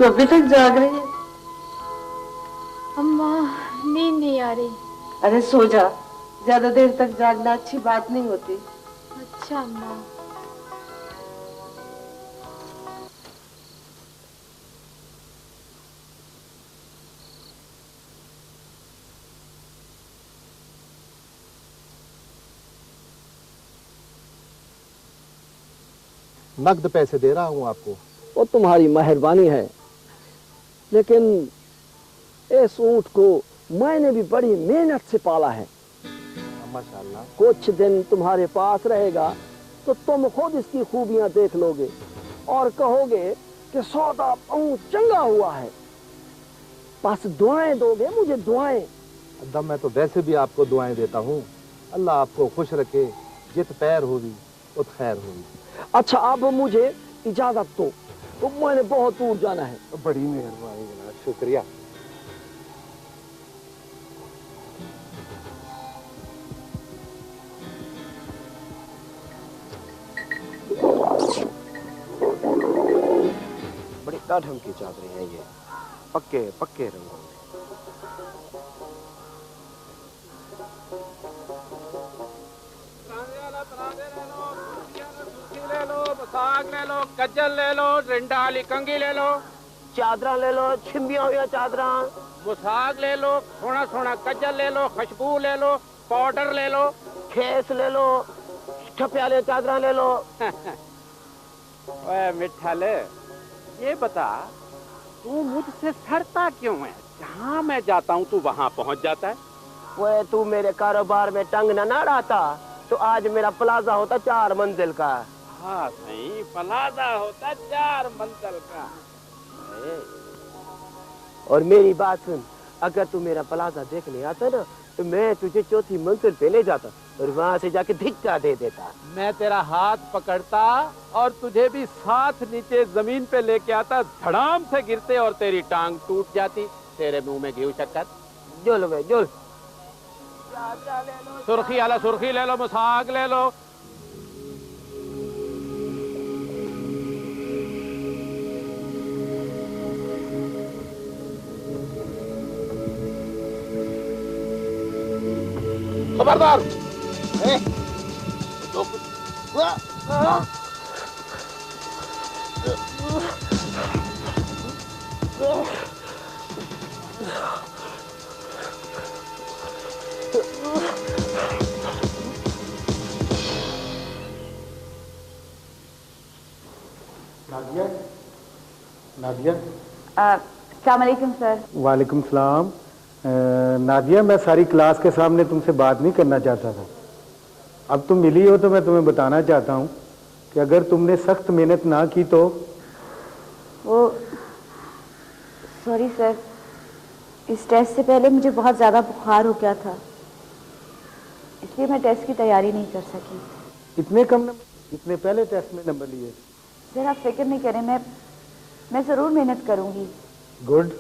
तू अभी तक जाग रही है? अम्मा नींद नहीं आ रही। अरे सो जा, ज्यादा देर तक जागना अच्छी बात नहीं होती। अच्छा अम्मा। नकद पैसे दे रहा हूं आपको। वो तुम्हारी मेहरबानी है, लेकिन इस ऊंट को मैंने भी बड़ी मेहनत से पाला है। माशाल्लाह। कुछ दिन तुम्हारे पास रहेगा तो तुम खुद इसकी खूबियां देख लोगे और कहोगे कि सौदा बहुत चंगा हुआ है। बस दुआएं दोगे मुझे, दुआएं। अब्बा मैं तो वैसे भी आपको दुआएं देता हूँ। अल्लाह आपको खुश रखे, जित पैर होगी उत खैर होगी। अच्छा अब मुझे इजाजत दो, तो मैंने बहुत दूर जाना है। बड़ी मेहरबानी जनाब, शुक्रिया। बड़ी ढंग की चादरें हैं ये, पक्के पक्के रंगों में। साग ले लो, कज्जल ले लो, रिंडा वाली कंगी ले लो, चादरा ले लो, छिम्बिया हुई चादरा। मुसाग ले लो, सोना सोना कज्जल ले लो, खुशबू ले लो, पाउडर ले लो, खेस ले लो, ठपियाले चादरा ले लो। ओए मिठा ले, ये बता तू मुझसे सड़ता क्यों है? जहाँ मैं जाता हूँ तू वहाँ पहुँच जाता है। वो तू मेरे कारोबार में टंग न अड़ाता तो आज मेरा प्लाजा होता 4 मंजिल का। हाँ सही, प्लाजा होता 4 मंजिल का। और मेरी बात सुन, अगर तू मेरा प्लाजा देखने आता ना तो मैं तुझे 4थी मंजिल पे ले जाता और वहाँ से जाके धिक्का दे देता। मैं तेरा हाथ पकड़ता और तुझे भी साथ नीचे जमीन पे लेके आता, धड़ाम से गिरते और तेरी टांग टूट जाती। तेरे मुंह में घी शक्कर। जुल वे जुल। सुर्खी आला सुर्खी ले लो, मुसाग ले लो। खबरदार। नादिया, नादिया। अस्सलाम वालेकुम सर। वालेकुम सलाम। नादिया, मैं सारी क्लास के सामने तुमसे बात नहीं करना चाहता था। अब तुम मिली हो तो मैं तुम्हें बताना चाहता हूँ कि अगर तुमने सख्त मेहनत ना की तो। वो सॉरी सर, इस टेस्ट से पहले मुझे बहुत ज़्यादा बुखार हो गया था, इसलिए मैं टेस्ट की तैयारी नहीं कर सकी। इतने कम नंबर, इतने पहले टेस्ट में नंबर लिए? सर आप फिक्र नहीं करें, मैं ज़रूर मेहनत करूँगी। गुड।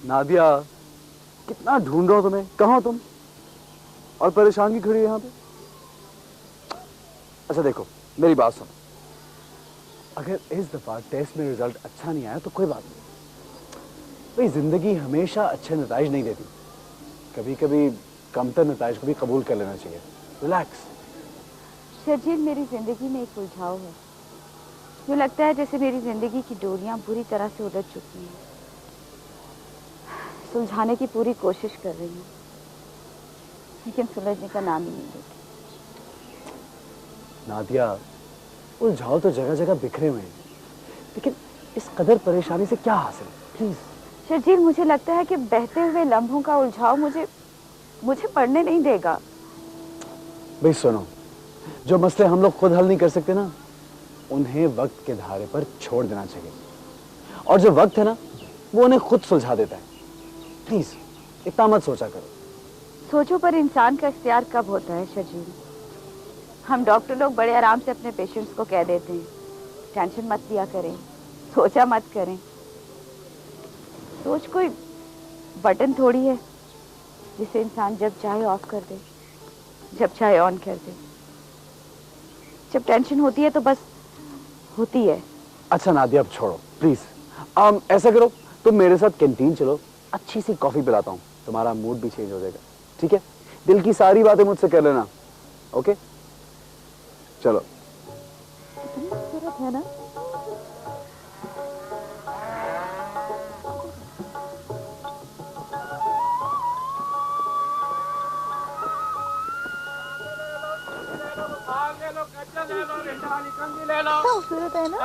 नादिया, कितना ढूंढ रहा हूं तुम्हें, कहाँ हो तुम? और परेशान की खड़ी है यहाँ पे। अच्छा देखो, मेरी बात सुनो, अगर इस दफा टेस्ट में रिजल्ट अच्छा नहीं आया तो कोई बात नहीं। भाई जिंदगी हमेशा अच्छे नताइज नहीं देती, कभी कभी कमतर नताइज को भी कबूल कर लेना चाहिए। रिलैक्स। शर्जील, मेरी जिंदगी में एक उलझाव है। मुझे लगता है जैसे मेरी जिंदगी की डोरियां बुरी तरह से उलझ चुकी हैं। सुलझाने की पूरी कोशिश कर रही हूँ, लेकिन सुलझने का नाम ही नहीं लेती। नादिया, उलझाव तो जगह जगह बिखरे हुए हैं, लेकिन इस कदर परेशानी से क्या हासिल? प्लीज। शर्जील, मुझे लगता है कि बहते हुए लम्हों का उलझाव मुझे पढ़ने नहीं देगा। भाई सुनो, जो मसले हम लोग खुद हल नहीं कर सकते ना, उन्हें वक्त के धारे पर छोड़ देना चाहिए, और जो वक्त है ना वो उन्हें खुद सुलझा देता है। प्लीज इतना मत सोचा करो। सोचो पर इंसान का इख्तियार कब होता है शर्जील? हम डॉक्टर लोग बड़े आराम से अपने पेशेंट्स को कह देते हैं, टेंशन मत लिया करें, सोचा मत करें। सोच कोई बटन थोड़ी है जिसे इंसान जब चाहे ऑफ कर दे, जब चाहे ऑन कर दे। जब टेंशन होती है तो बस होती है। अच्छा नादिया, अब छोड़ो प्लीज। ऐसा करो, तुम मेरे साथ कैंटीन चलो, अच्छी सी कॉफी पिलाता हूँ, तुम्हारा मूड भी चेंज हो जाएगा। ठीक है? दिल की सारी बातें मुझसे कर लेना। ओके चलो। कितनी खूबसूरत है ना। खूबसूरत है ना।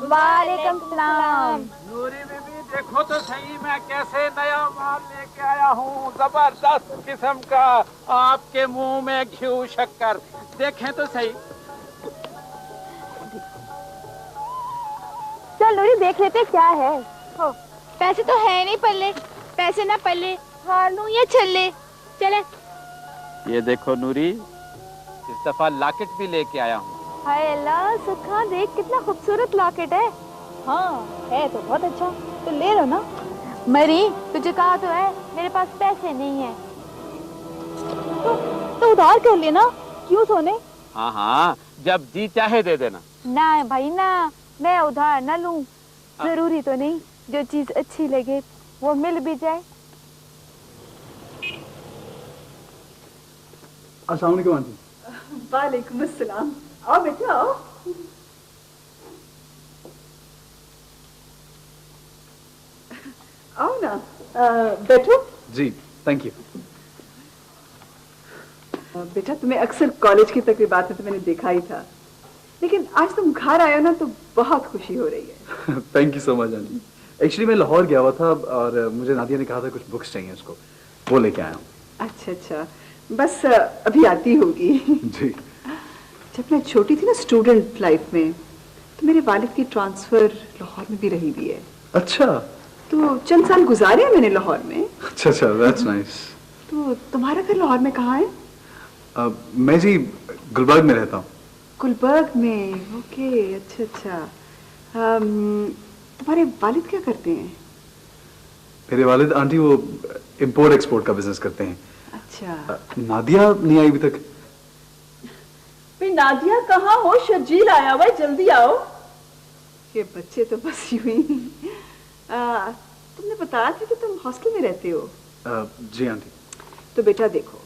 वालेकुम सलाम। नूरी बीबी देखो तो सही मैं कैसे नया माल लेके आया हूँ, जबरदस्त किस्म का। आपके मुंह में घी शक्कर, देखें तो सही। चल नूरी देख लेते क्या है। हो, पैसे तो है नहीं पल्ले, पैसे ना पल्ले हार लूं या छल्ले। चले। ये देखो नूरी, इस दफा लॉकेट भी लेके आया हूँ। हाय अल्लाह, सुखा देख कितना खूबसूरत लॉकेट है। हाँ है तो बहुत अच्छा, तो ले लो ना। मरी तुझे कहा तो है मेरे पास पैसे नहीं है। तो उधार कर लेना, क्यों सोने। हाँ हाँ, जब जी चाहे दे देना। ना भाई ना, मैं उधार ना लूं। जरूरी तो नहीं, जो चीज अच्छी लगे वो मिल भी जाए। अस्सलाम वालेकुम आंटी। वालेकुम अस्सलाम। आओ बेटा आओ। आओ ना, बैठो। जी थैंक यू। बेटा तुम्हें अक्सर कॉलेज की तकरीबात में तो मैंने देखा ही था, लेकिन आज तुम घर आए हो ना तो बहुत खुशी हो रही है। Thank you so much aunty. Actually मैं लाहौर गया हुआ था और मुझे नादिया ने कहा था कुछ बुक्स चाहिए उसको, वो लेके आया हूँ। अच्छा अच्छा, बस अभी आती होगी। जी। जब मैं छोटी थी ना स्टूडेंट लाइफ में, तो मेरे वालिद की ट्रांसफर लाहौर में भी रही हुई है। अच्छा। तो चंद साल गुजारे हैं मैंने लाहौर में। अच्छा अच्छा, दैट्स नाइस। तो तुम्हारा घर लाहौर में कहाँ है? मैं जी गुलबर्ग में रहता हूँ। गुलबर्ग में, ओके, अच्छा अच्छा। तुम्हारे वालिद क्या करते हैं? मेरे वालिद आंटी वो इंपोर्ट एक्सपोर्ट का बिजनेस करते हैं। अच्छा। नादिया नहीं आई अभी तक। भाई नादिया कहाँ हो? शर्जील आया हुआ है, जल्दी आओ। ये बच्चे तो बस यूं ही। तुमने बताया था कि तुम हॉस्टल में रहते हो। जी आंटी। तो बेटा देखो,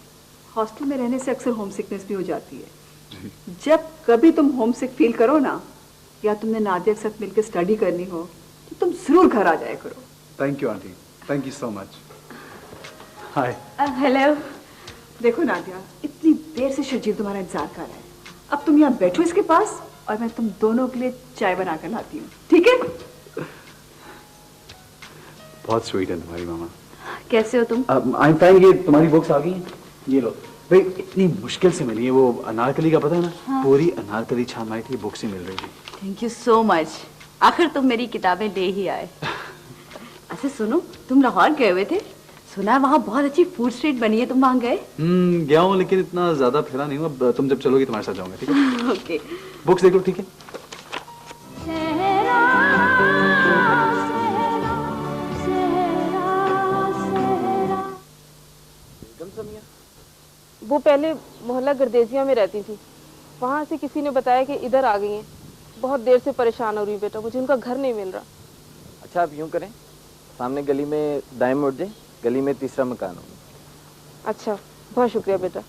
हॉस्टल में रहने से अक्सर होम सिकनेस भी हो जाती है। जब कभी तुम होम सिक फील करो ना, या तुमने नादिया के साथ मिलकर स्टडी करनी हो, तो तुम जरूर घर आ जाया करो। Thank you aunty, thank you so much. Hi. Hello. देखो नादिया, इतनी देर से शर्जील तुम्हारा इंतजार कर रहा है। अब तुम यहाँ बैठो इसके पास और मैं तुम दोनों के लिए चाय बना कर लाती हूँ, ठीक है? बहुत स्वीट है तुम्हारी मामा। कैसे हो तुम? I am fine. ये तुम्हारी बुक्स आ गई हैं, ये लो। भाई इतनी मुश्किल से मिली है, वो अनारकली का पता है ना? हाँ। पूरी अनारकली छान आई थी, बुक्स ही मिल रही थी। थैंक यू सो मच, आखिर तुम मेरी किताबें ले ही आए। अच्छा सुनो, तुम लाहौर गए हुए थे, सुना वहाँ बहुत अच्छी फूड स्ट्रीट बनी है, तुम वहाँ गए? गया हूँ लेकिन इतना ज्यादा फिरा नहीं हूँ। अब तुम जब चलोगी तुम्हारे साथ जाऊंगा, ठीक है? ओके। बुक्स देख लो, ठीक है? वो पहले मोहल्ला गर्देजिया में रहती थी, वहाँ से किसी ने बताया कि इधर आ गई हैं। बहुत देर से परेशान हो रही हूँ बेटा, मुझे उनका घर नहीं मिल रहा। अच्छा आप यूँ करें, सामने गली में दाएं मुड़ जाए, गली में तीसरा मकान होगा। अच्छा बहुत शुक्रिया बेटा।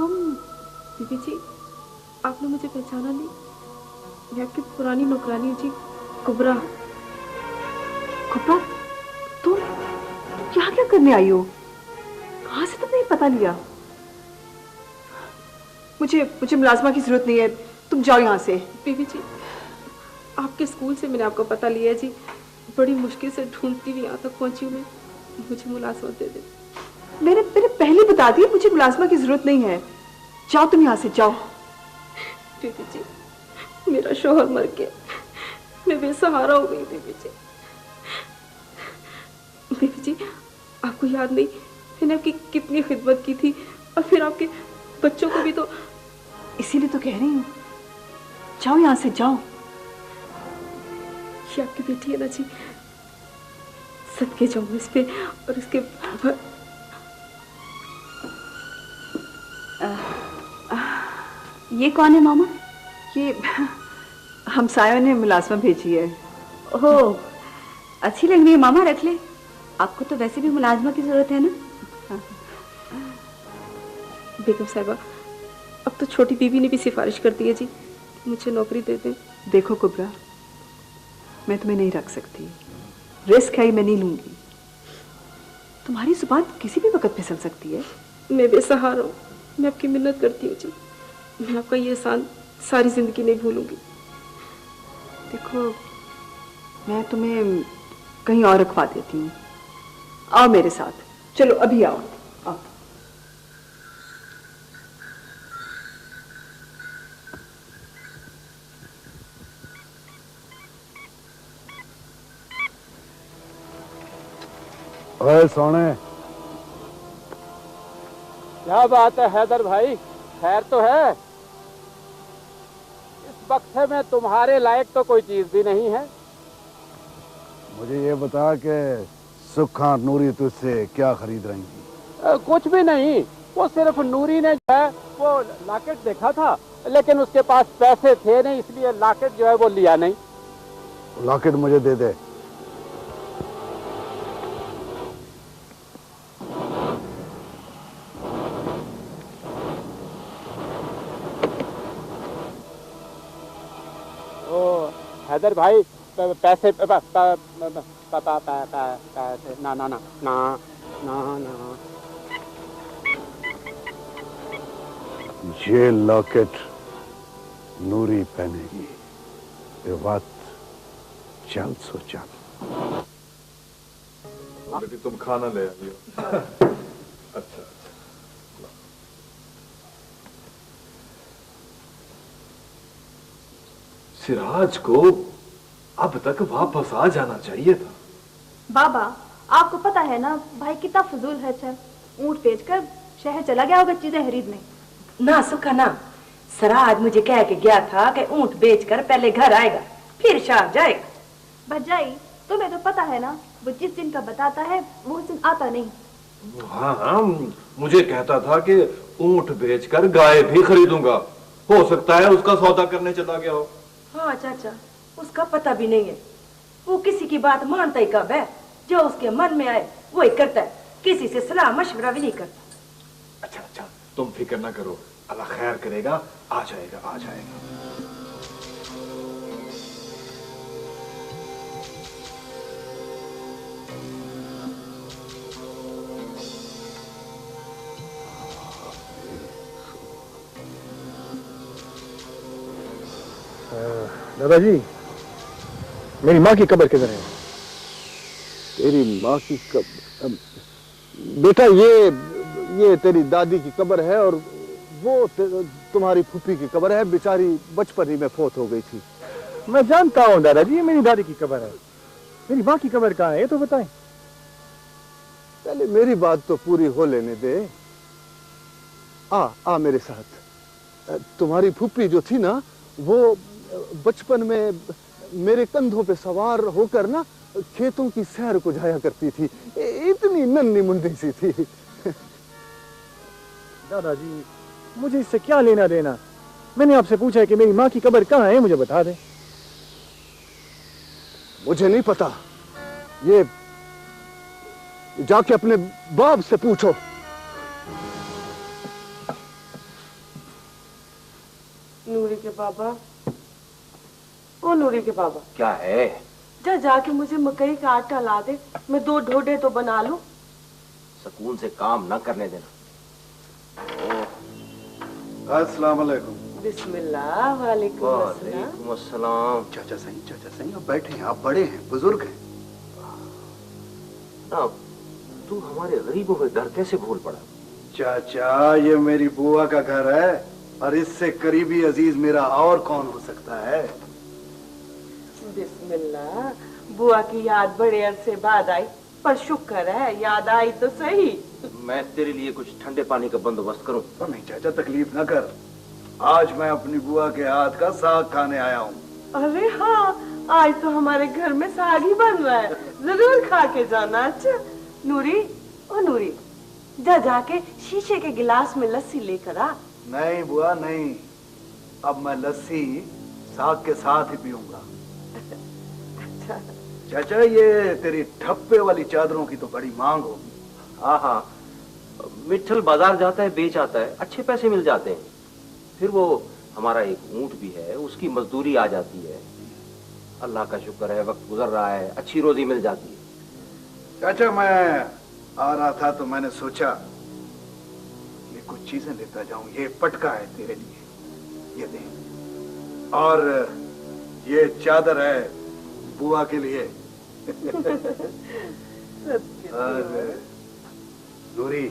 तुम? बीबी जी, आपने मुझे पहचाना नहीं? मैं आपकी पुरानी नौकरानी हूँ जी, कुबरा। कुबरा, तुम यहाँ क्या करने आई हो? कहाँ से तुमने ये पता लिया? मुझे मुलाजमा की जरूरत नहीं है, तुम जाओ यहाँ से। बीबी जी, आपके स्कूल से मैंने आपको पता लिया जी। बड़ी मुश्किल से ढूंढती हुई यहाँ तक पहुंची हूँ मैं। मुझे मुलाजमत दे दे। मैंने पहले बता दिया, मुझे मुलाजमा की जरूरत नहीं है। जाओ तुम यहाँ से, जाओ। बीबी जी, मेरा शौहर मर गया, मैं बेसहारा हो गई बीबी जी। बीबी जी, आपको याद नहीं मैंने आपकी कितनी खिदमत की थी, और फिर आपके बच्चों को भी तो। इसीलिए तो कह रही हूँ, जाओ यहाँ से, जाओ। ये आपकी बेटी है ना जी, सदके जाऊँ इस पे। और इसके ये कौन है मामा? ये हमसायों ने मुलाजमा भेजी है। ओह, अच्छी लग रही है मामा, रख ले। आपको तो वैसे भी मुलाजमा की जरूरत है ना। बेगम साहिबा, अब तो छोटी बीबी ने भी सिफारिश कर दी है जी, मुझे नौकरी दे दें। देखो कुबरा, मैं तुम्हें नहीं रख सकती, रिस्क है, मैं नहीं लूंगी। तुम्हारी जुबान किसी भी वक्त फिसल सकती है। मैं बेसहारा हूँ, मैं आपकी मिन्नत करती हूँ जी, मैं आपका ये एहसान सारी जिंदगी नहीं भूलूंगी। देखो, मैं तुम्हें कहीं और रखवा देती हूँ, आओ मेरे साथ, चलो अभी आओ। आओ। ओए सोने, क्या बात है हैदर भाई, खैर तो है? इस बक्से में तुम्हारे लायक तो कोई चीज भी नहीं है। मुझे ये बता कि सुखा नूरी तुझसे क्या खरीद रही थी? कुछ भी नहीं, वो सिर्फ नूरी ने जो है वो लॉकेट देखा था, लेकिन उसके पास पैसे थे नहीं, इसलिए लॉकेट जो है वो लिया नहीं। लॉकेट मुझे दे दे। हैदर भाई, पैसे ना ना ना ना ना ना। ये लॉकेट नूरी पहनेगी, ये बात चल सो चल। बेटी तुम खाना ले आई हो। अच्छा, सिराज को अब तक वापस आ जाना चाहिए था। बाबा, आपको पता है ना भाई कितना फजूल है। चल ऊँट बेचकर शहर चला गया होगा चीजें खरीदने। ना सुखा ना, सराज मुझे कह के गया था कि ऊँट बेचकर पहले घर आएगा फिर शहर जाएगा। भजाई, तुम्हें तो पता है ना, वो जिस दिन का बताता है वो उस दिन आता नहीं। हाँ हाँ, मुझे कहता था कि ऊँट बेचकर गाय भी खरीदूंगा, हो सकता है उसका सौदा करने चला गया हो। हाँ चाचा, उसका पता भी नहीं है, वो किसी की बात मानता ही कब है, जो उसके मन में आए वो ही करता है, किसी से सलाह मशवरा भी नहीं करता। अच्छा अच्छा, तुम फिक्र ना करो, अल्लाह खैर करेगा, आ जाएगा आ जाएगा। दादाजी, मेरी माँ की कब्र किधर है? तेरी माँ की कब्र? बेटा, ये तेरी दादी की कब्र है, और वो तुम्हारी फूफी की कब्र है, बेचारी बचपन ही में फौत हो गई थी। मैं जानता हूँ दादाजी, ये मेरी दादी की कब्र है। मेरी माँ की कब्र कहाँ है ये तो बताएं। पहले मेरी बात तो पूरी हो लेने दे। आ मेरे साथ। तुम्हारी फूफी जो थी ना, वो बचपन में मेरे कंधों पे सवार होकर ना खेतों की सैर को जाया करती थी, इतनी नन्ही मुन्नी सी थी। दादाजी, मुझे इससे क्या लेना देना? मैंने आपसे पूछा है कि मेरी माँ की कब्र कहाँ है, मुझे बता दे। मुझे नहीं पता, ये जाके अपने बाप से पूछो। के बाबा, ओ नूरी के बाबा, क्या है? जा जाके मुझे मकई का आटा ला दे, मैं 2 ढोडे तो बना लूं। सुकून से काम न करने देना। अस्सलाम वालेकुम। बिस्मिल्लाह, वालेकुम अस्सलाम। वालेकुम अस्सलाम। चाचा सही अब बैठे हैं, आप बड़े हैं, बुजुर्ग हैं। तू हमारे गरीबों के घर कैसे भूल पड़ा? चाचा, ये मेरी बुआ का घर है और इससे करीबी अजीज मेरा और कौन हो सकता है? बिस्मिल्लाह, बुआ की याद बड़े अरसे बाद आई, पर शुक्र है याद आई तो सही। मैं तेरे लिए कुछ ठंडे पानी का बंदोबस्त करूं? नहीं चाचा, तकलीफ न कर। आज मैं अपनी बुआ के हाथ का साग खाने आया हूँ। अरे हाँ, आज तो हमारे घर में साग ही बन रहा है, जरूर खा के जाना। अच्छा नूरी, ओ नूरी, जा जाके शीशे के गिलास में लस्सी लेकर आ। नहीं बुआ नहीं, अब मैं लस्सी साग के साथ ही पीऊंगा। अच्छा चाचा, ये तेरी ठप्पे वाली चादरों की तो बड़ी मांग होगी। हाँ, मिठल बाजार जाता है, बेच आता है, अच्छे पैसे मिल जाते हैं। फिर वो हमारा एक ऊंट भी है, उसकी मजदूरी आ जाती है। अल्लाह का शुक्र है, वक्त गुजर रहा है, अच्छी रोजी मिल जाती है। चाचा, मैं आ रहा था तो मैंने सोचा ये कुछ चीजें लेता जाऊं। ये पटका है तेरे लिए, ये दे। और ये चादर है बुआ के लिए। और नूरी,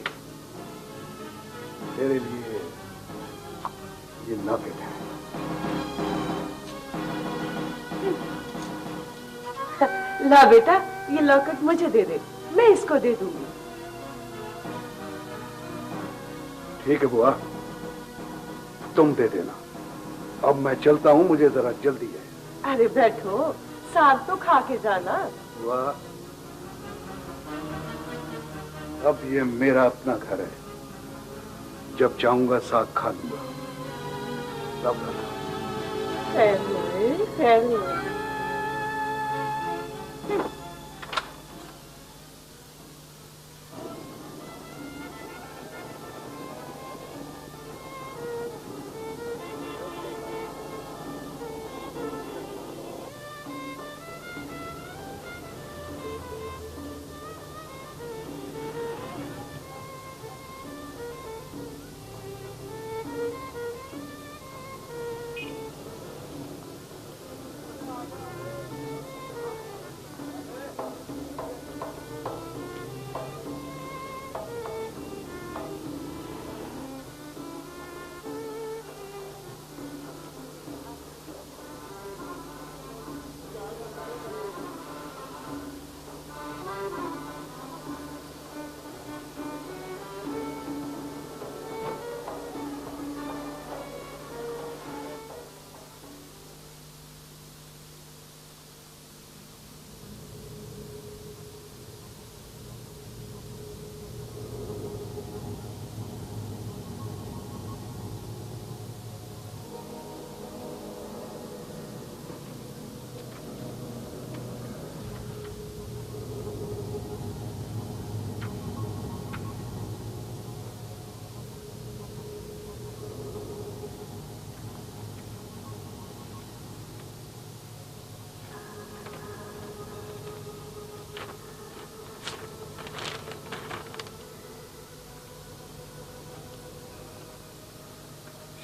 तेरे लिए ये लॉकेट है। ला बेटा, ये लॉकेट मुझे दे दे, मैं इसको दे दूंगी। ठीक है बुआ, तुम दे देना। अब मैं चलता हूँ, मुझे जरा जल्दी है। अरे बैठो, साग तो खा के जाना। बुआ, अब ये मेरा अपना घर है, जब चाहूंगा साग खा लूंगा। तब खैर हुए, खैर हुए।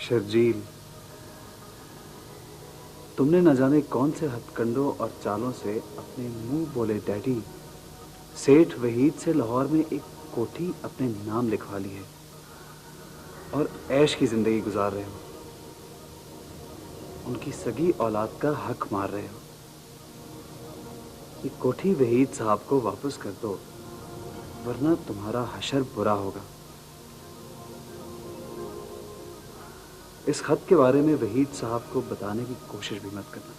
शर्जील, तुमने न जाने कौन से हथकंडों और चालों से अपने मुंह बोले डैडी सेठ वहीद से लाहौर में एक कोठी अपने नाम लिखवा ली है और ऐश की जिंदगी गुजार रहे हो। उनकी सगी औलाद का हक मार रहे हो। ये कोठी वहीद साहब को वापस कर दो, वरना तुम्हारा हशर बुरा होगा। इस खत के बारे में वहीद साहब को बताने की कोशिश भी मत करना।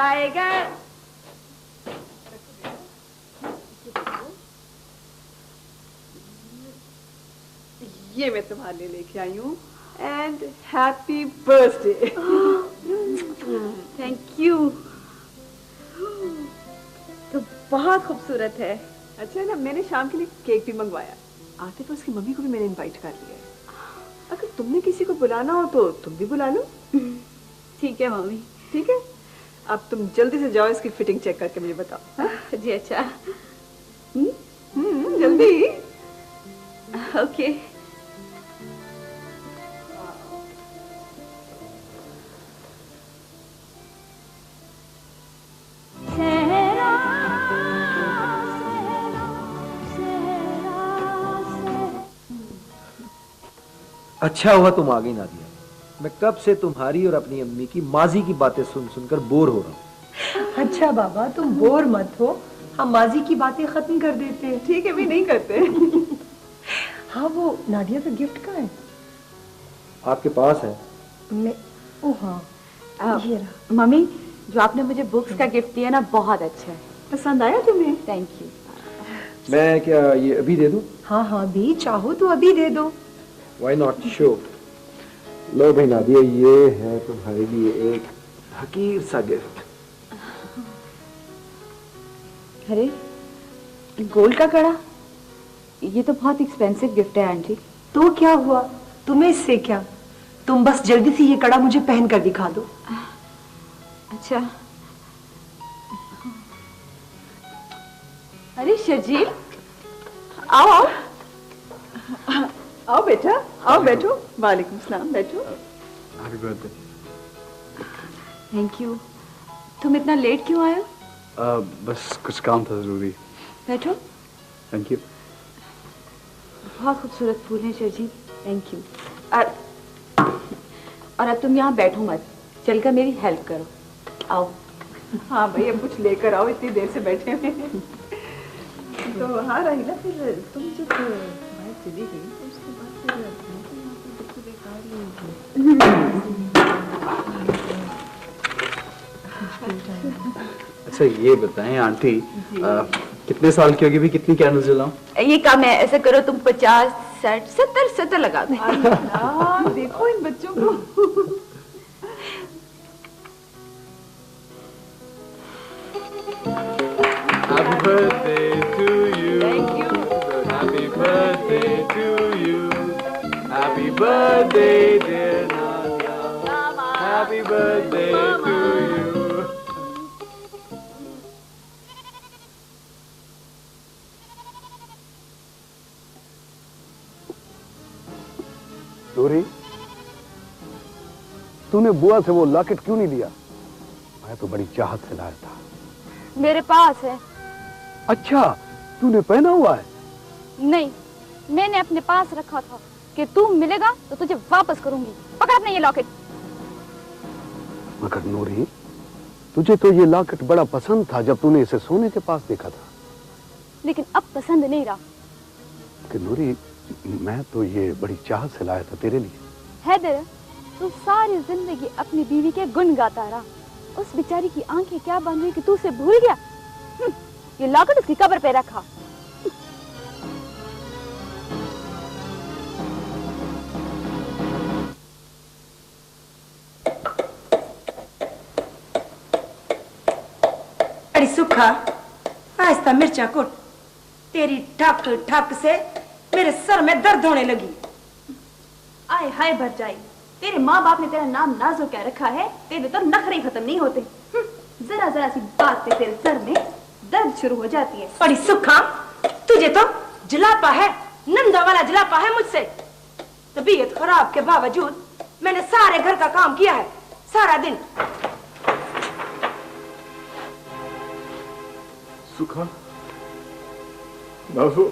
टाइगर। ये मैं तुम्हारे लिए लेके आई हूँ and happy birthday. Thank you. तो बहुत खूबसूरत है। अच्छा ना, मैंने शाम के लिए केक भी मंगवाया। आतिफ उसकी मम्मी को भी मैंने इनवाइट कर लिया है। अगर तुमने किसी को बुलाना हो तो तुम भी बुला लो। ठीक है मम्मी। ठीक है, अब तुम जल्दी से जाओ, इसकी फिटिंग चेक करके मुझे बताओ। जी अच्छा। जल्दी। ओके। अच्छा हुआ तुम आ गई नादिया। मैं कब से तुम्हारी और अपनी अम्मी की माजी की बातें सुन सुनकर बोर हो रहा हूँ। अच्छा बाबा, तुम बोर मत हो, हम माजी की बातें खत्म कर देते हैं। ठीक है, भी नहीं करते। हाँ, वो नादिया का गिफ्ट कहाँ है? आपके पास है। मैं ओ हाँ, ये रहा। मम्मी, जो आपने मुझे बुक्स का गिफ्ट दिया ना, बहुत अच्छा है। पसंद आया तुम्हें? Thank you. मैं क्या ये अभी दे दूं? हाँ हाँ, भी चाहो तो अभी दे दो। Why not? Sure. लो भाई नादिया, ये है तुम्हारे लिए एक हकीर सा गिफ्ट। अरे, गोल्ड का कड़ा? ये तो बहुत एक्सपेंसिव गिफ्ट है आंटी। तो क्या हुआ, तुम्हें इससे क्या? तुम बस जल्दी से ये कड़ा मुझे पहन कर दिखा दो। अच्छा। अरे शर्जील, आओ आओ आओ बेटा, आओ बैठो। वालेकुम सलाम, बैठो। Happy birthday. Thank you. तुम इतना लेट क्यों आए हो? बस कुछ काम था जरूरी। बैठो। Thank you. बहुत खूबसूरत फूल हैं शर्जील। Thank you. और अब तुम यहाँ बैठो मत, चलकर मेरी हेल्प करो। आओ। हाँ भाई, अब कुछ लेकर आओ, इतनी देर से बैठे हुए हैं। तो हाँ रही ना, फिर तुम जब बाहर चली गई तो उसके बाद फिर बेकार ही अच्छा ये बताएं आंटी, कितने साल की होगी भी, कितनी कैंडल जलाऊं? ये काम है, ऐसा करो तुम 50, 60, 70 लगा दो। देखो इन बच्चों को। Happy birthday to you. Thank you. Happy birthday to you. Happy birthday dear Nadia. Happy birthday to you. डोरी, तूने बुआ से वो लॉकेट क्यों नहीं लिया? मैं तो बड़ी चाहत से लाया था। मेरे पास है। अच्छा, तूने पहना हुआ है? नहीं, मैंने अपने पास रखा था कि तू मिलेगा तो तुझे वापस करूंगी। पकड़ अपने ये लॉकेट। मगर नूरी, तुझे तो ये लॉकेट बड़ा पसंद था जब तूने इसे सोने के पास देखा था। लेकिन अब पसंद नहीं रहा। कि नूरी, मैं तो ये बड़ी चाहत से लाया था तेरे लिए। हैदर, तू सारी जिंदगी अपनी बीवी के गुण गाता रहा। उस बेचारी की आंखें क्या बन रही कि तू उसे भूल गया। ये लॉकेट उसकी कब्र पे रखा। अरे सुखा, आहिस्ता मिर्चा कुट। तेरी ठक ठक से मेरे सर में दर्द होने लगी। आए हाय भर जाई, तेरे माँ बाप ने तेरा नाम नाजो क्या रखा है, तेरे तो नखरे खत्म नहीं होते। जरा जरा सी बात पे तेरे सर में दर्द शुरू हो जाती है। अरे सुखा, तुझे तो जलापा है, नंदा वाला जलापा है मुझसे। तबीयत खराब के बावजूद मैंने सारे घर का काम किया है, सारा दिन। सुखा, ना वो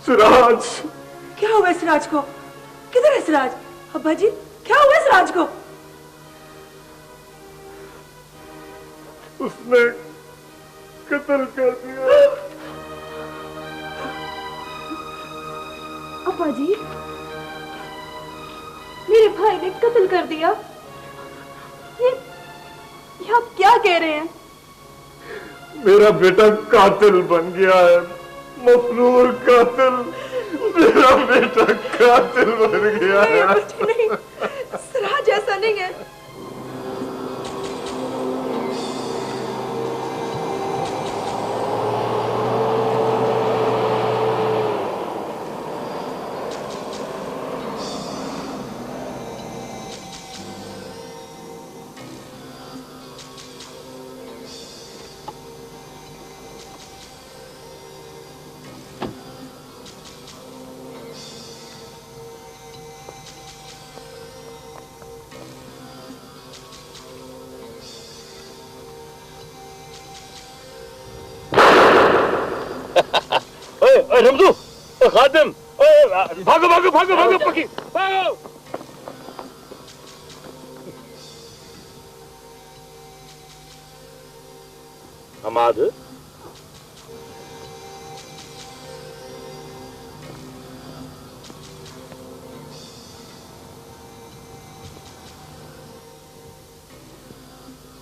सिराज। क्या हुआ सिराज को? किधर है सिराज? अब्बा जी, क्या हुआ सिराज को? उसने कत्ल कर दिया। अब्बा जी, मेरे भाई ने कत्ल कर दिया। ये आप क्या कह रहे हैं? मेरा बेटा कातिल बन गया है, मफरूर कातिल। मेरा बेटा कातिल बन गया है। नहीं, सिराज ऐसा नहीं है। रमजू, खादिम, भागो भागो भागो भागो पकी भागो। हमाद,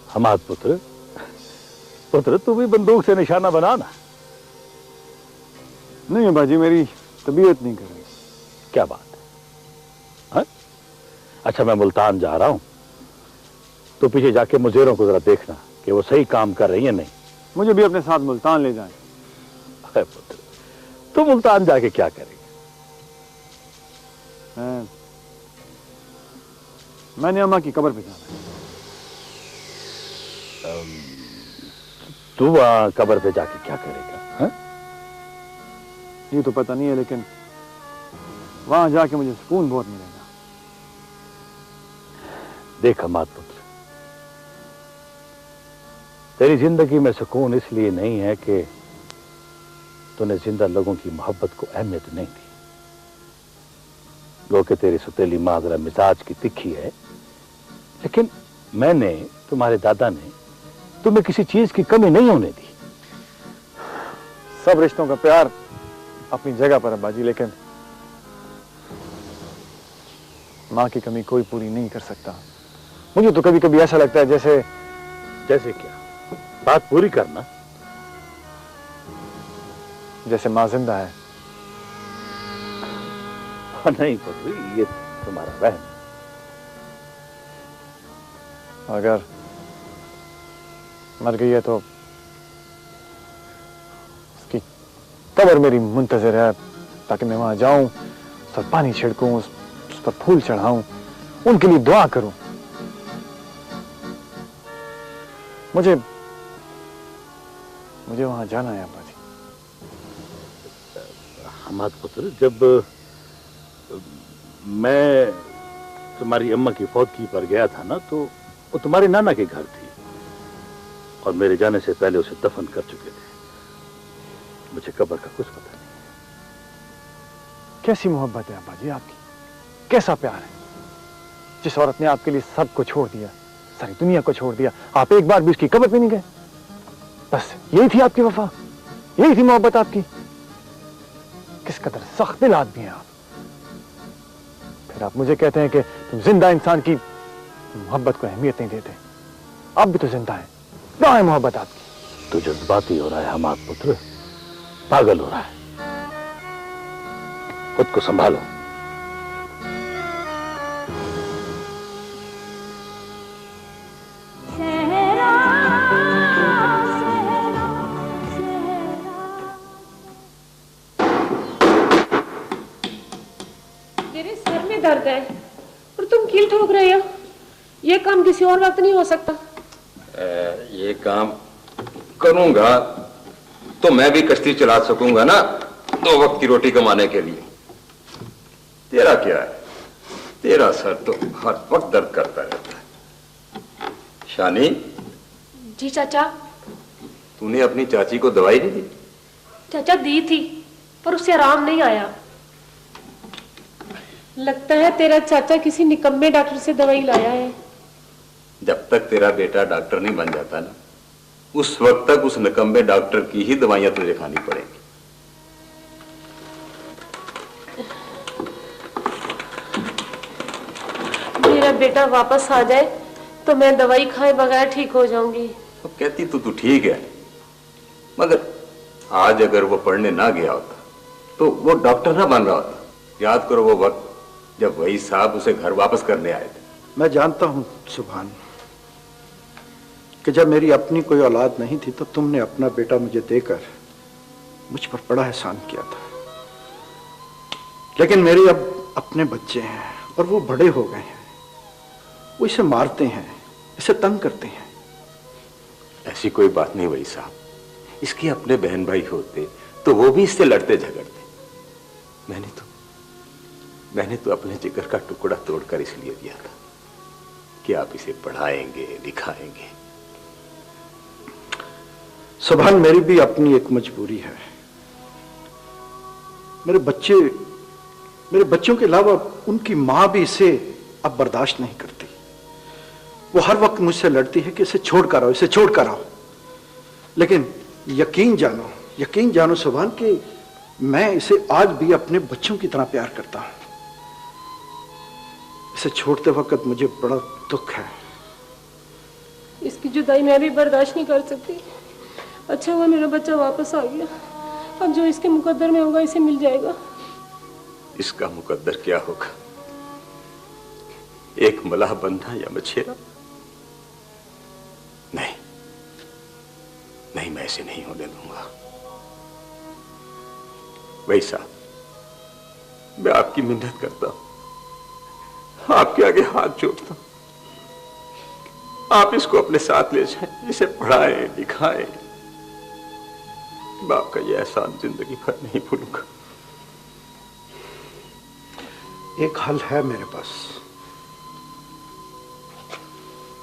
हमाद पुत्र, पुत्र तू भी बंदूक से निशाना बना ना। नहीं बाजी, मेरी तबीयत नहीं कर रही। क्या बात है? हाँ? अच्छा, मैं मुल्तान जा रहा हूं, तो पीछे जाके मुजेरों को जरा देखना कि वो सही काम कर रही है नहीं। मुझे भी अपने साथ मुल्तान ले जाएं। अरे पुत्र, तू मुल्तान जाके क्या करेगा? मैंने अम्मा की कब्र पे जाना है। तू वहां कब्र पे जाके क्या करेगा? हाँ? ये तो पता नहीं है, लेकिन वहां जाके मुझे सुकून बहुत मिलेगा। देख हमाद पुत्र, तेरी जिंदगी में सुकून इसलिए नहीं है कि तूने जिंदा लोगों की मोहब्बत को अहमियत नहीं दी। लो कि तेरी सुतेली मां जरा मिजाज की तिखी है, लेकिन मैंने, तुम्हारे दादा ने तुम्हें किसी चीज की कमी नहीं होने दी। सब रिश्तों का प्यार अपनी जगह पर है बाजी, लेकिन मां की कमी कोई पूरी नहीं कर सकता। मुझे तो कभी कभी ऐसा लगता है जैसे क्या? बात पूरी करना। जैसे मां जिंदा है। नहीं पुत्र, ये तुम्हारा वहम है। अगर मर गई है तो उसकी कब्र मेरी मुंतजर है, ताकि मैं वहां जाऊं, उस पर पानी छिड़कूं, उस पर फूल चढ़ाऊं, उनके लिए दुआ करूं। मुझे वहां जाना है अब्बा जी। हमाद पुत्र, जब मैं तुम्हारी अम्मा की फौतगी पर गया था ना, तो वो तुम्हारे नाना के घर थी और मेरे जाने से पहले उसे दफन कर चुके थे। मुझे कब्र का कुछ पता नहीं। कैसी मोहब्बत है अब्बा जी आपकी, कैसा प्यार है। जिस औरत ने आपके लिए सब को छोड़ दिया, सारी दुनिया को छोड़ दिया, आप एक बार भी उसकी कब्र पे नहीं गए। बस यही थी आपकी वफा, यही थी मोहब्बत आपकी। किस कदर सख्त दिल आदमी है आप। फिर आप मुझे कहते हैं कि तुम जिंदा इंसान की मोहब्बत को अहमियत नहीं देते। आप भी तो जिंदा है, कहां है मोहब्बत आपकी? तो जज्बाती हो रहा है हमाद पुत्र, पागल हो रहा है। खुद को संभालो। मेरे सर में दर्द है और तुम कील ठोक रहे हो। ये काम किसी और वक्त नहीं हो सकता। ये काम करूंगा तो मैं भी कश्ती चला सकूंगा ना, 2 वक्त की रोटी कमाने के लिए। तेरा क्या है, तेरा सर तो हर वक्त दर्द करता रहता है। शानी, जी चाचा। तूने अपनी चाची को दवाई नहीं दी? चाचा दी थी, पर उससे आराम नहीं आया। लगता है तेरा चाचा किसी निकम्मे डॉक्टर से दवाई लाया है। जब तक तेरा बेटा डॉक्टर नहीं बन जाता ना, उस वक्त तक उस निकम्मे डॉक्टर की ही दवाइयां तुझे खानी पड़ेंगी। बेटा वापस आ जाए तो मैं दवाई खाए बगैर ठीक हो जाऊंगी। अब कहती तो तू ठीक है, मगर आज अगर वो पढ़ने ना गया होता तो वो डॉक्टर ना बन रहा होता। याद करो वो वक्त जब वही साहब उसे घर वापस करने आए थे। मैं जानता हूं सुभान कि जब मेरी अपनी कोई औलाद नहीं थी तो तुमने अपना बेटा मुझे देकर मुझ पर बड़ा एहसान किया था, लेकिन मेरे अब अपने बच्चे हैं और वो बड़े हो गए हैं। वो इसे मारते हैं, इसे तंग करते हैं। ऐसी कोई बात नहीं वही साहब, इसके अपने बहन भाई होते तो वो भी इससे लड़ते झगड़ते। मैंने तो अपने जिगर का टुकड़ा तोड़कर इसलिए दिया था कि आप इसे पढ़ाएंगे लिखाएंगे। सुभान मेरी भी अपनी एक मजबूरी है। मेरे बच्चों के अलावा उनकी मां भी इसे अब बर्दाश्त नहीं करती। वो हर वक्त मुझसे लड़ती है कि इसे छोड़ कर आओ, इसे छोड़ कर आओ। लेकिन यकीन जानो सुभान कि मैं इसे आज भी अपने बच्चों की तरह प्यार करता हूं। इसे छोड़ते वक्त मुझे बड़ा दुख है। इसकी जुदाई मैं भी बर्दाश्त नहीं कर सकती। अच्छा हुआ मेरा बच्चा वापस आ गया। अब जो इसके मुकद्दर में होगा इसे मिल जाएगा। इसका मुकद्दर क्या होगा? एक मलाह बनना या मछेरा? नहीं, मैं इसे नहीं होने दूंगा। वही साहब, मैं आपकी मिन्नत करता हूं, आपके आगे हाथ जोड़ता हूं, आप इसको अपने साथ ले जाएं, इसे पढ़ाएं लिखाएं। मैं आपका यह एहसान जिंदगी भर नहीं भूलूंगा। एक हल है मेरे पास।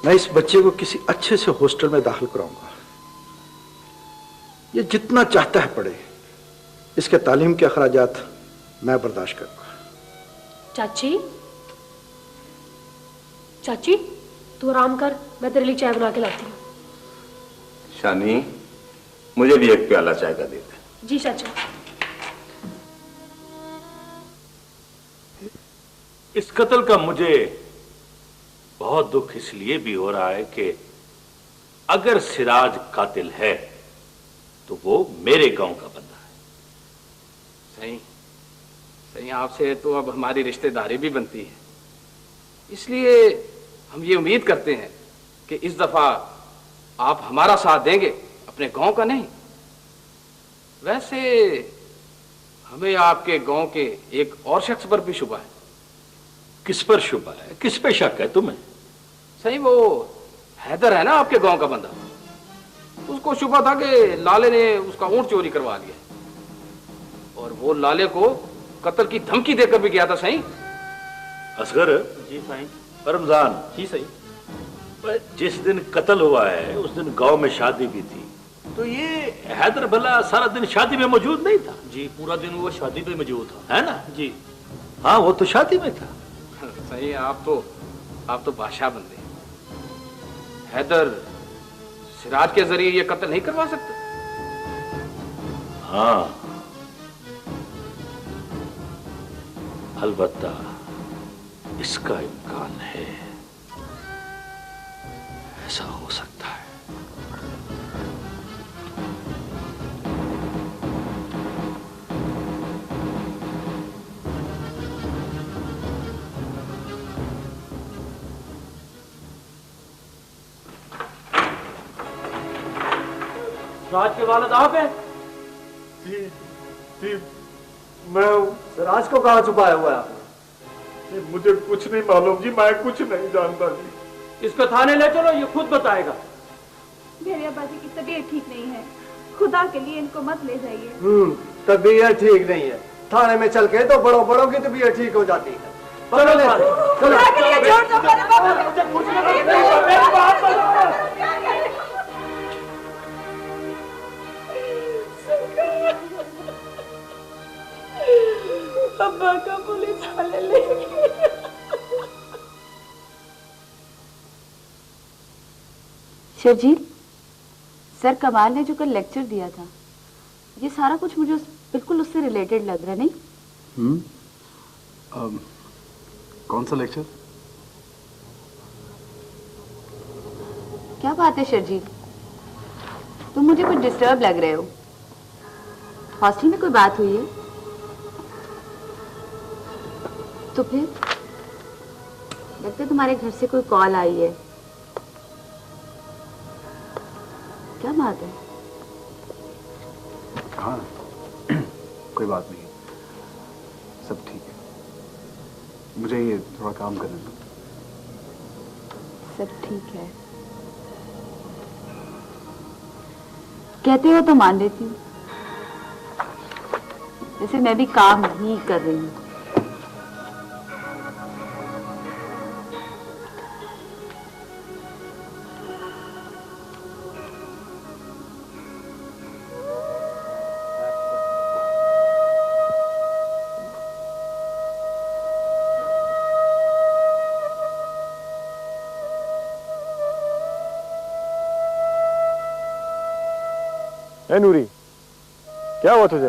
मैं इस बच्चे को किसी अच्छे से हॉस्टल में दाखिल कराऊंगा। ये जितना चाहता है पढ़े। इसके तालीम के अखराजात मैं बर्दाश्त करूंगा। चाची तू आराम कर, मैं तेरे लिए चाय बना के लाती हूँ। शानी, मुझे भी एक प्याला चाय का दे दे। जी चाचा। इस कत्ल का मुझे बहुत दुख इसलिए भी हो रहा है कि अगर सिराज कातिल है तो वो मेरे गांव का बंदा है। सही आपसे तो अब हमारी रिश्तेदारी भी बनती है, इसलिए हम ये उम्मीद करते हैं कि इस दफा आप हमारा साथ देंगे, अपने गांव का नहीं। वैसे हमें आपके गांव के एक और शख्स पर भी शुबा है। किस पर शुबा है? किस पे शक है तुम्हें? सही वो हैदर है ना आपके गांव का बंदा, उसको शुबा था कि लाले ने उसका ऊंट चोरी करवा लिया और वो लाले को कत्ल की धमकी देकर भी गया था। सही असगर? जी सही। रमजान? जी सही। जिस दिन कत्ल हुआ है उस दिन गांव में शादी भी थी, तो ये हैदर भला सारा दिन शादी में मौजूद नहीं था? जी पूरा दिन वो शादी पे मौजूद था। है ना? जी हाँ, वो तो शादी में था। सही, आप तो बादशाह बन गए। हैदर सिराज के जरिए ये कत्ल नहीं करवा सकते? हाँ, अलबत्ता इसका इम्कान है, ऐसा हो सकता है। राज के वालिद आप हैं? जी मैं हूँ। सिराज को कहाँ छुपाया हुआ है आपने? मुझे कुछ नहीं मालूम जी, मैं कुछ नहीं जानता जी। इसको थाने ले चलो, ये खुद बताएगा। मेरे अब्बा जी की तबीयत ठीक नहीं है, खुदा के लिए इनको मत ले जाइए। तबीयत ठीक नहीं है, थाने में चल के तो बड़ों की तबीयत ठीक हो जाती है। चलो ले अब्बा का पुलिस वाले ले गए। शर्जील, सर कमाल ने जो कल लेक्चर दिया था, ये सारा कुछ मुझे बिल्कुल उससे रिलेटेड लग रहा, नहीं? कौन सा लेक्चर? क्या बात है शर्जील, तुम मुझे कुछ डिस्टर्ब लग रहे हो। हॉस्टल में कोई बात हुई है? तो फिर लगता है तुम्हारे घर से कोई कॉल आई है। क्या बात है? हाँ कोई बात नहीं, सब ठीक है। मुझे ये थोड़ा काम करने दो। सब ठीक है कहते हो तो मान लेती हूँ, जैसे मैं भी काम ही कर रही हूँ। ए नूरी, क्या हुआ तुझे?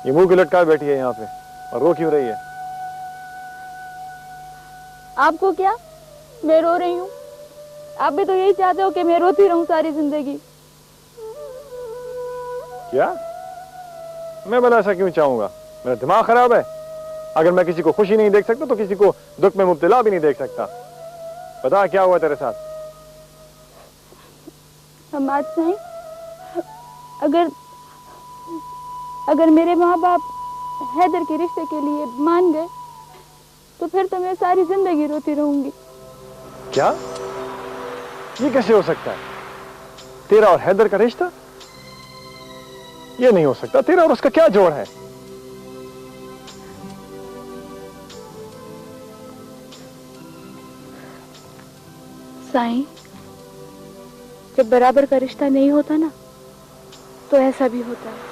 ये मुंह की लटका बैठी है यहाँ पे और रो क्यों रही है? आपको क्या, मैं रो रही हूँ? आप भी तो यही चाहते हो कि मैं रोती रहूं सारी जिंदगी। क्या? मैं भला ऐसा क्यों चाहूंगा? मेरा दिमाग खराब है? अगर मैं किसी को खुशी नहीं देख सकता तो किसी को दुख में मुब्तला भी नहीं देख सकता। बता क्या हुआ तेरे साथ? हम आज नहीं, अगर मेरे माँ बाप हैदर के रिश्ते के लिए मान गए तो फिर तो मैं सारी जिंदगी रोती रहूंगी। क्या? ये कैसे हो सकता है? तेरा और हैदर का रिश्ता? ये नहीं हो सकता। तेरा और उसका क्या जोड़ है? साईं, जब बराबर का रिश्ता नहीं होता ना तो ऐसा भी होता है।